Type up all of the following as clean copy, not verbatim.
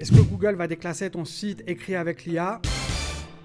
Est-ce que Google va déclasser ton site écrit avec l'IA?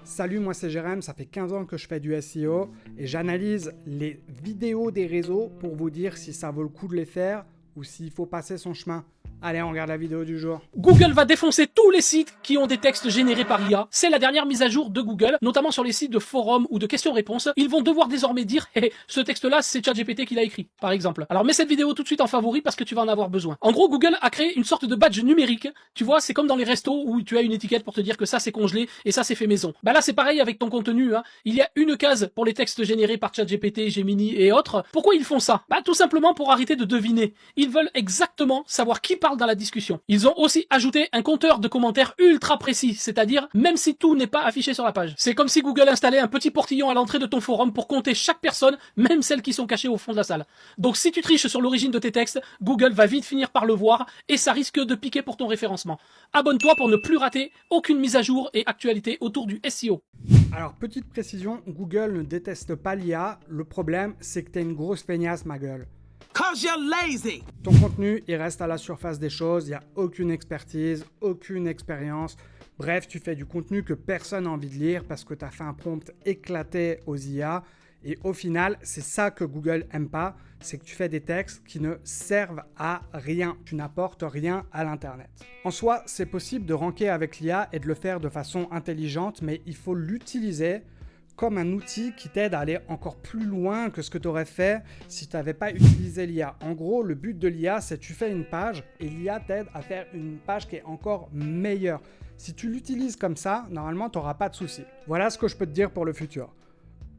Salut, moi c'est Jérém, ça fait 15 ans que je fais du SEO et j'analyse les vidéos des réseaux pour vous dire si ça vaut le coup de les faire ou s'il faut passer son chemin. Allez, on regarde la vidéo du jour. Google va défoncer tous les sites qui ont des textes générés par IA. C'est la dernière mise à jour de Google, notamment sur les sites de forums ou de questions-réponses. Ils vont devoir désormais dire hey, ce texte-là, c'est ChatGPT qui l'a écrit, par exemple. Alors mets cette vidéo tout de suite en favori parce que tu vas en avoir besoin. En gros, Google a créé une sorte de badge numérique. Tu vois, c'est comme dans les restos où tu as une étiquette pour te dire que ça c'est congelé et ça c'est fait maison. Bah là c'est pareil avec ton contenu. Il y a une case pour les textes générés par ChatGPT, Gemini et autres. Pourquoi ils font ça? Bah tout simplement pour arrêter de deviner. Ils veulent exactement savoir qui parle dans la discussion. Ils ont aussi ajouté un compteur de commentaires ultra précis, c'est-à-dire même si tout n'est pas affiché sur la page. C'est comme si Google installait un petit portillon à l'entrée de ton forum pour compter chaque personne, même celles qui sont cachées au fond de la salle. Donc si tu triches sur l'origine de tes textes, Google va vite finir par le voir et ça risque de piquer pour ton référencement. Abonne-toi pour ne plus rater aucune mise à jour et actualité autour du SEO. Alors, petite précision, Google ne déteste pas l'IA, le problème c'est que t'es une grosse feignasse, ma gueule. Cause you're lazy. Ton contenu, il reste à la surface des choses, il n'y a aucune expertise, aucune expérience. Bref, tu fais du contenu que personne n'a envie de lire parce que tu as fait un prompt éclaté aux IA. Et au final, c'est ça que Google aime pas, c'est que tu fais des textes qui ne servent à rien. Tu n'apportes rien à l'Internet. En soi, c'est possible de ranker avec l'IA et de le faire de façon intelligente, mais il faut l'utiliser comme un outil qui t'aide à aller encore plus loin que ce que tu aurais fait si tu n'avais pas utilisé l'IA. En gros, le but de l'IA, c'est que tu fais une page et l'IA t'aide à faire une page qui est encore meilleure. Si tu l'utilises comme ça, normalement, tu n'auras pas de soucis. Voilà ce que je peux te dire pour le futur.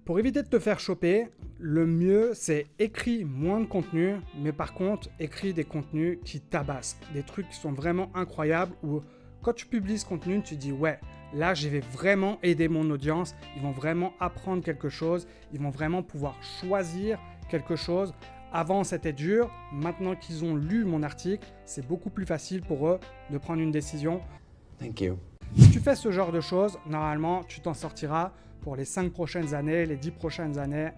Pour éviter de te faire choper, le mieux, c'est écris moins de contenu, mais par contre, écris des contenus qui tabassent, des trucs qui sont vraiment incroyables où quand tu publies ce contenu, tu dis ouais, là, je vais vraiment aider mon audience, ils vont vraiment apprendre quelque chose, ils vont vraiment pouvoir choisir quelque chose. Avant, c'était dur, maintenant qu'ils ont lu mon article, c'est beaucoup plus facile pour eux de prendre une décision. Thank you. Si tu fais ce genre de choses, normalement, tu t'en sortiras pour les 5 prochaines années, les 10 prochaines années.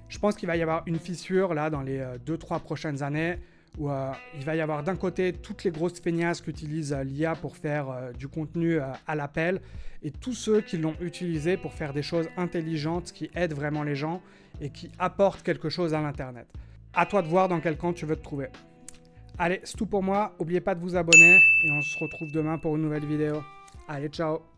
Je pense qu'il va y avoir une fissure là dans les 2-3 prochaines années où il va y avoir d'un côté toutes les grosses feignasses qui utilisent l'IA pour faire du contenu à l'appel et tous ceux qui l'ont utilisé pour faire des choses intelligentes qui aident vraiment les gens et qui apportent quelque chose à l'Internet. À toi de voir dans quel camp tu veux te trouver. Allez, c'est tout pour moi. N'oubliez pas de vous abonner et on se retrouve demain pour une nouvelle vidéo. Allez, ciao!